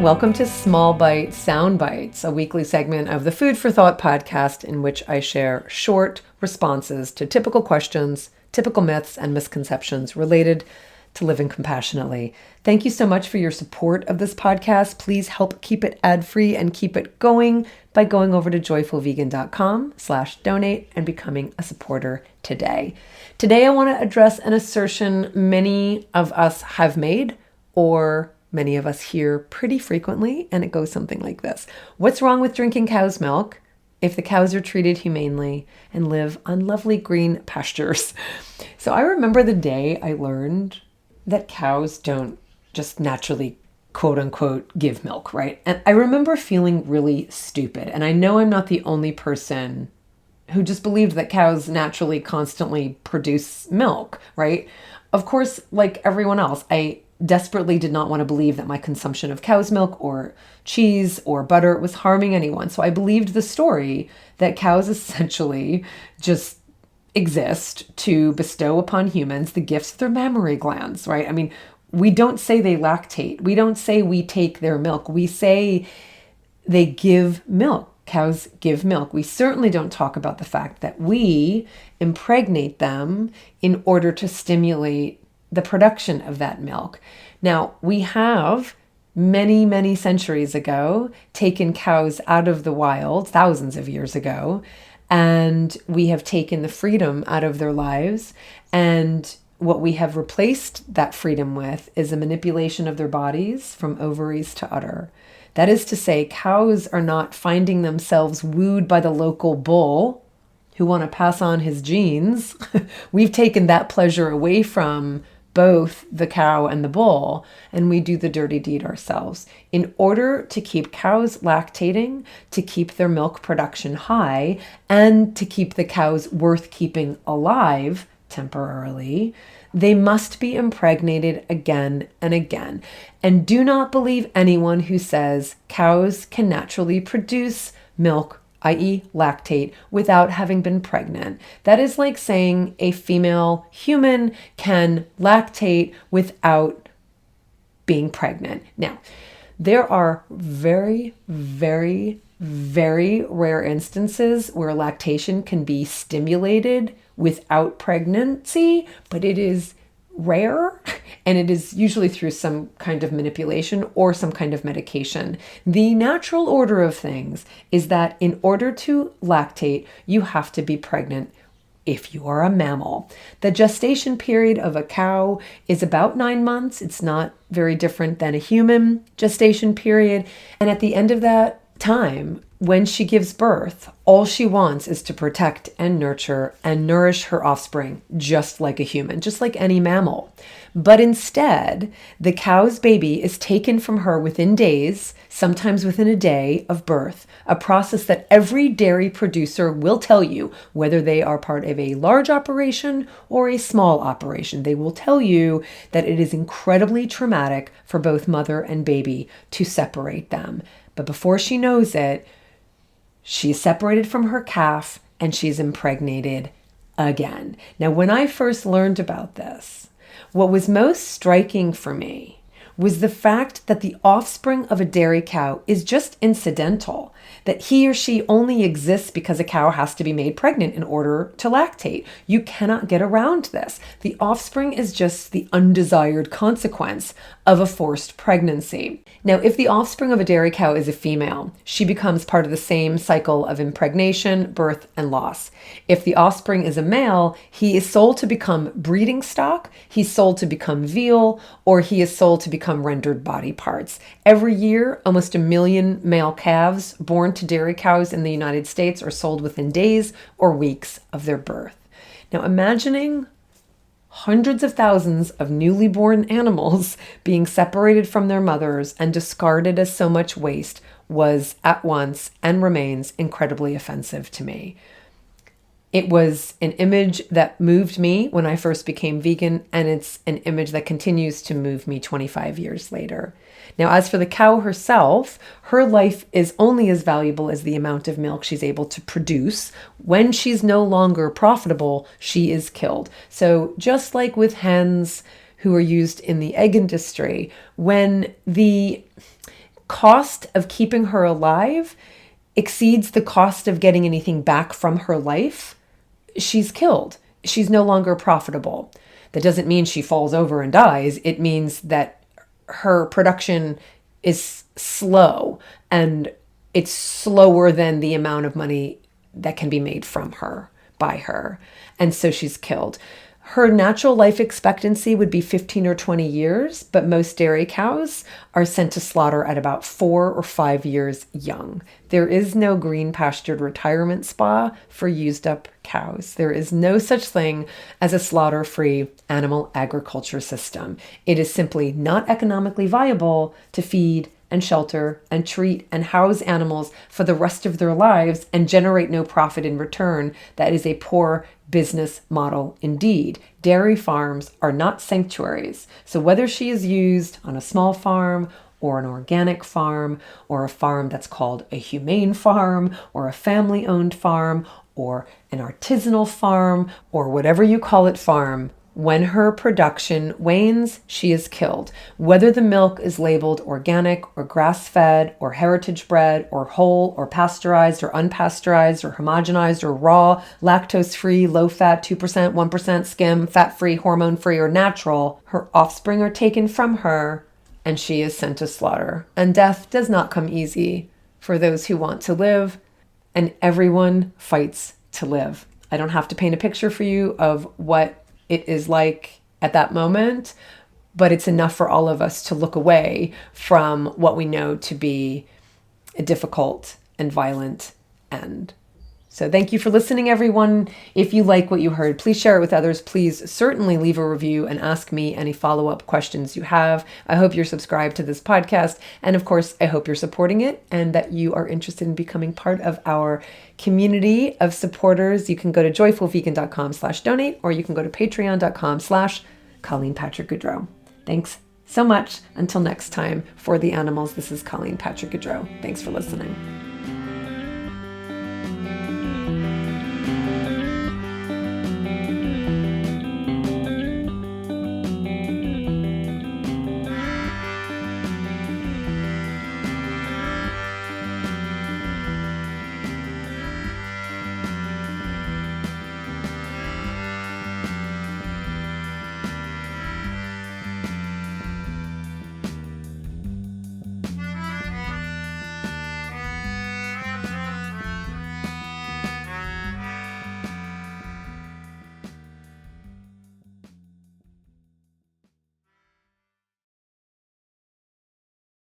Welcome to Small Bite Sound Bites, a weekly segment of the Food for Thought podcast in which I share short responses to typical questions, typical myths, and misconceptions related to living compassionately. Thank you so much for your support of this podcast. Please help keep it ad-free and keep it going by going over to joyfulvegan.com/donate and becoming a supporter today. Today, I want to address an assertion many of us have made, or many of us hear pretty frequently, and it goes something like this. What's wrong with drinking cow's milk if the cows are treated humanely and live on lovely green pastures? So I remember the day I learned that cows don't just naturally, quote unquote, give milk, right? And I remember feeling really stupid. And I know I'm not the only person who just believed that cows naturally constantly produce milk, right? Of course, like everyone else, I desperately did not want to believe that my consumption of cow's milk or cheese or butter was harming anyone. So I believed the story that cows essentially just exist to bestow upon humans the gifts of their mammary glands, right? I mean, we don't say they lactate. We don't say we take their milk. We say they give milk. Cows give milk. We certainly don't talk about the fact that we impregnate them in order to stimulate the production of that milk. Now, we have many, many centuries ago taken cows out of the wild, thousands of years ago, and we have taken the freedom out of their lives. And what we have replaced that freedom with is a manipulation of their bodies from ovaries to udder. That is to say, cows are not finding themselves wooed by the local bull who want to pass on his genes. We've taken that pleasure away from both the cow and the bull, and we do the dirty deed ourselves. In order to keep cows lactating, to keep their milk production high, and to keep the cows worth keeping alive temporarily, they must be impregnated again and again. And do not believe anyone who says cows can naturally produce milk, i.e. lactate, without having been pregnant. That is like saying a female human can lactate without being pregnant. Now, there are very, very, very rare instances where lactation can be stimulated without pregnancy, but it is rare, and it is usually through some kind of manipulation or some kind of medication. The natural order of things is that in order to lactate, you have to be pregnant if you are a mammal. The gestation period of a cow is about 9 months. It's not very different than a human gestation period. And at the end of that time, when she gives birth, all she wants is to protect and nurture and nourish her offspring, just like a human, just like any mammal. But instead, the cow's baby is taken from her within days, sometimes within a day of birth, a process that every dairy producer will tell you, whether they are part of a large operation or a small operation. They will tell you that it is incredibly traumatic for both mother and baby to separate them. But before she knows it, she's separated from her calf and she's impregnated again. Now, when I first learned about this, what was most striking for me was the fact that the offspring of a dairy cow is just incidental, that he or she only exists because a cow has to be made pregnant in order to lactate. You cannot get around this. The offspring is just the undesired consequence of a forced pregnancy. Now, if the offspring of a dairy cow is a female, she becomes part of the same cycle of impregnation, birth, and loss. If the offspring is a male, he is sold to become breeding stock, he's sold to become veal, or he is sold to become rendered body parts. Every year, almost 1 million male calves born to dairy cows in the United States are sold within days or weeks of their birth. Now, imagining hundreds of thousands of newly born animals being separated from their mothers and discarded as so much waste was at once and remains incredibly offensive to me. It was an image that moved me when I first became vegan, and it's an image that continues to move me 25 years later. Now, as for the cow herself, her life is only as valuable as the amount of milk she's able to produce. When she's no longer profitable, she is killed. So just like with hens who are used in the egg industry, when the cost of keeping her alive exceeds the cost of getting anything back from her life, she's killed. She's no longer profitable. That doesn't mean she falls over and dies. It means that her production is slow, and it's slower than the amount of money that can be made from her, by her. And so she's killed. Her natural life expectancy would be 15 or 20 years, but most dairy cows are sent to slaughter at about 4 or 5 years young. There is no green pastured retirement spa for used up cows. There is no such thing as a slaughter-free animal agriculture system. It is simply not economically viable to feed and shelter and treat and house animals for the rest of their lives and generate no profit in return. That is a poor business model indeed. Dairy farms are not sanctuaries. So whether she is used on a small farm or an organic farm or a farm that's called a humane farm or a family-owned farm or an artisanal farm or whatever you call it farm, when her production wanes, she is killed. Whether the milk is labeled organic or grass-fed or heritage bred or whole or pasteurized or unpasteurized or homogenized or raw, lactose-free, low-fat, 2%, 1% skim, fat-free, hormone-free, or natural, her offspring are taken from her and she is sent to slaughter. And death does not come easy for those who want to live, and everyone fights to live. I don't have to paint a picture for you of what it is like at that moment, but it's enough for all of us to look away from what we know to be a difficult and violent end. So thank you for listening, everyone. If you like what you heard, please share it with others. Please certainly leave a review and ask me any follow-up questions you have. I hope you're subscribed to this podcast. And of course, I hope you're supporting it and that you are interested in becoming part of our community of supporters. You can go to joyfulvegan.com/donate, or you can go to patreon.com/Colleen Patrick-Goudreau. Thanks so much. Until next time, for the animals, this is Colleen Patrick-Goudreau. Thanks for listening.